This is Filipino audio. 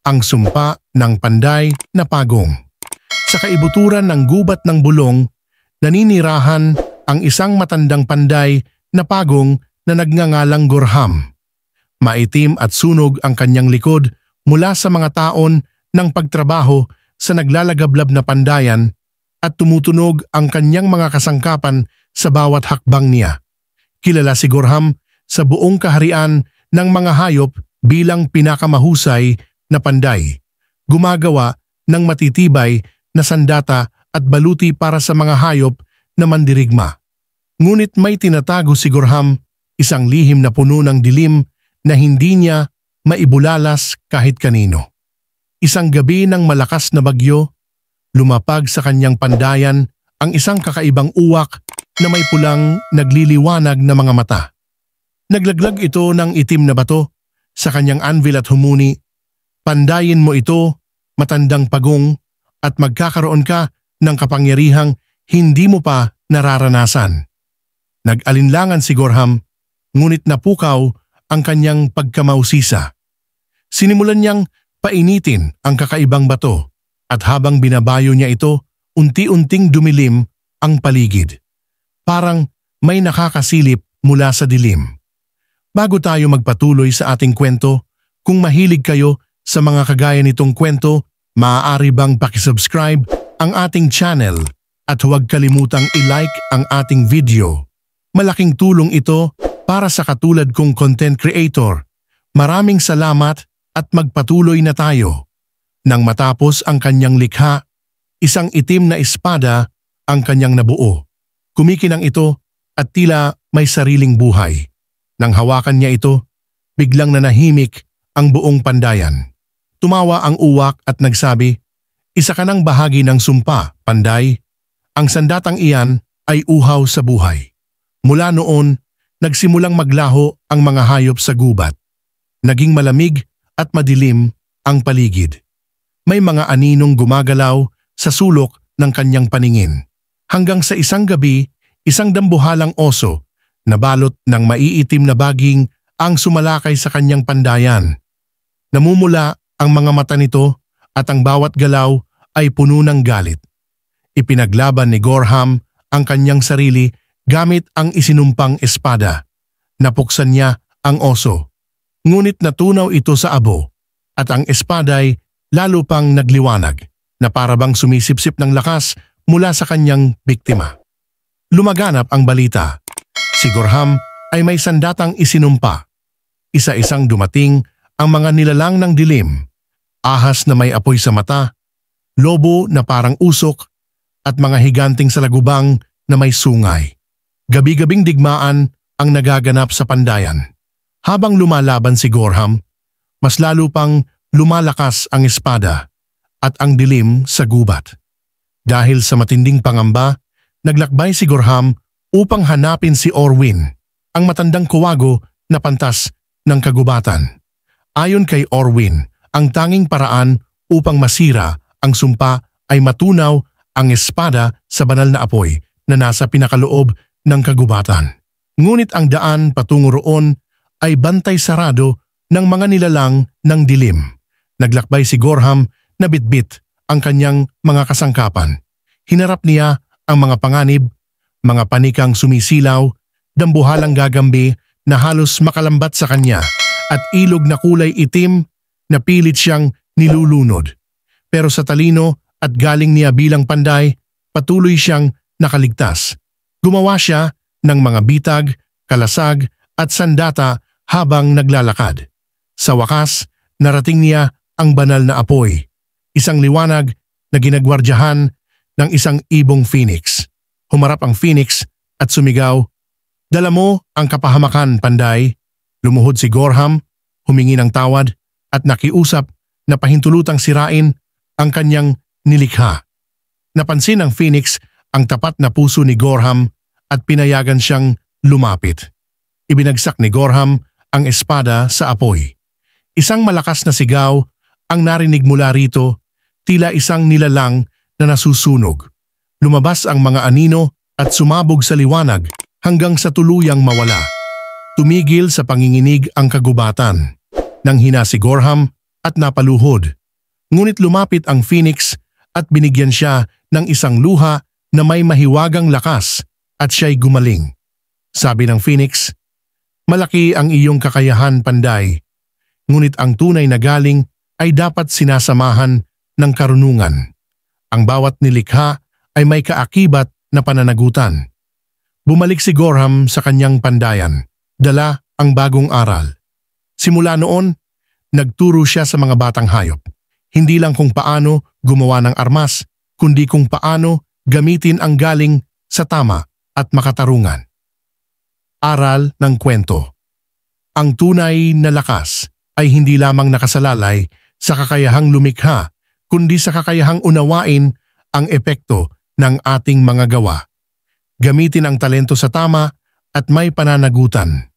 ang sumpa ng panday na pagong. Sa kaibuturan ng gubat ng bulong, naninirahan ang isang matandang panday na pagong na nagngangalang Gorham. Maitim at sunog ang kanyang likod mula sa mga taon ng pagtrabaho sa naglalagablab na pandayan at tumutunog ang kanyang mga kasangkapan sa bawat hakbang niya. Kilala si Gorham sa buong kaharian ng mga hayop bilang pinakamahusay na panday, gumagawa ng matitibay na sandata at baluti para sa mga hayop na mandirigma. Ngunit may tinatago si Gorham, isang lihim na puno ng dilim na hindi niya maibulalas kahit kanino. Isang gabi ng malakas na bagyo, lumapag sa kanyang pandayan ang isang kakaibang uwak na may pulang nagliliwanag na mga mata. Naglaglag ito ng itim na bato sa kanyang anvil at humuni, "Pandayin mo ito, matandang pagong, at magkakaroon ka ng kapangyarihang hindi mo pa nararanasan." Nag-alinlangan si Gorham, ngunit napukaw ang kanyang pagkamausisa. Sinimulan niyang painitin ang kakaibang bato at habang binabayo niya ito, unti-unting dumilim ang paligid. Parang may nakakasilip mula sa dilim. Bago tayo magpatuloy sa ating kwento, kung mahilig kayo sa mga kagaya nitong kwento, maaari bang pakisubscribe ang ating channel at huwag kalimutang i-like ang ating video. Malaking tulong ito para sa katulad kong content creator. Maraming salamat at magpatuloy na tayo. Nang matapos ang kanyang likha, isang itim na espada ang kanyang nabuo. Kumikinang ito at tila may sariling buhay. Nang hawakan niya ito, biglang nanahimik ang buong pandayan. Tumawa ang uwak at nagsabi, "Isa ka ng bahagi ng sumpa, panday. Ang sandatang iyan ay uhaw sa buhay." Mula noon, nagsimulang maglaho ang mga hayop sa gubat. Naging malamig at madilim ang paligid. May mga aninong gumagalaw sa sulok ng kanyang paningin. Hanggang sa isang gabi, isang dambuhalang oso na balot ng maiitim na baging ang sumalakay sa kanyang pandayan. Namumula ang mga mata nito at ang bawat galaw ay puno ng galit. Ipinaglaban ni Gorham ang kanyang sarili gamit ang isinumpang espada. Napuksan niya ang oso. Ngunit natunaw ito sa abo at ang espada'y lalo pang nagliwanag na parabang sumisipsip ng lakas mula sa kanyang biktima. Lumaganap ang balita. Si Gorham ay may sandatang isinumpa. Isa-isang dumating ang mga nilalang ng dilim, ahas na may apoy sa mata, lobo na parang usok, at mga higanting salagubang na may sungay. Gabi-gabing digmaan ang nagaganap sa pandayan. Habang lumalaban si Gorham, mas lalo pang lumalakas ang espada at ang dilim sa gubat. Dahil sa matinding pangamba, naglakbay si Gorham upang hanapin si Orwin, ang matandang kuwago na pantas ng kagubatan. Ayon kay Orwin, ang tanging paraan upang masira ang sumpa ay matunaw ang espada sa banal na apoy na nasa pinakaloob ng kagubatan. Ngunit ang daan patungo roon ay bantay sarado ng mga nilalang ng dilim. Naglakbay si Gorham na bitbit ang kanyang mga kasangkapan. Hinarap niya ang mga panganib, mga panikang sumisilaw, dambuhalang gagambi na halos makalambat sa kanya at ilog na kulay itim na pilit siyang nilulunod. Pero sa talino at galing niya bilang panday, patuloy siyang nakaligtas. Gumawa siya ng mga bitag, kalasag at sandata habang naglalakad. Sa wakas, narating niya ang banal na apoy, isang liwanag na ginagwardyahan ng isang ibong phoenix. Humarap ang phoenix at sumigaw, "Dala mo ang kapahamakan, panday." Lumuhod si Gorham, humingi ng tawad at nakiusap na pahintulutang sirain ang kanyang nilikha. Napansin ng phoenix ang tapat na puso ni Gorham at pinayagan siyang lumapit. Ibinagsak ni Gorham ang espada sa apoy. Isang malakas na sigaw ang narinig mula rito, tila isang nilalang na nasusunog. Lumabas ang mga anino at sumabog sa liwanag hanggang sa tuluyang mawala. Tumigil sa panginginig ang kagubatan. Nang hina si Gorham, at napaluhod. Ngunit lumapit ang Phoenix at binigyan siya ng isang luha na may mahiwagang lakas at siya'y gumaling. Sabi ng Phoenix, "Malaki ang iyong kakayahan, Panday, ngunit ang tunay na galing ay dapat sinasamahan ng karunungan. Ang bawat nilikha ay may kaakibat na pananagutan." Bumalik si Gorham sa kanyang pandayan, dala ang bagong aral. Simula noon, nagturo siya sa mga batang hayop. Hindi lang kung paano gumawa ng armas, kundi kung paano gamitin ang galing sa tama at makatarungan. Aral ng kwento. Ang tunay na lakas ay hindi lamang nakasalalay sa kakayahang lumikha, kundi sa kakayahang unawain ang epekto ng ating mga gawa. Gamitin ang talento sa tama at may pananagutan.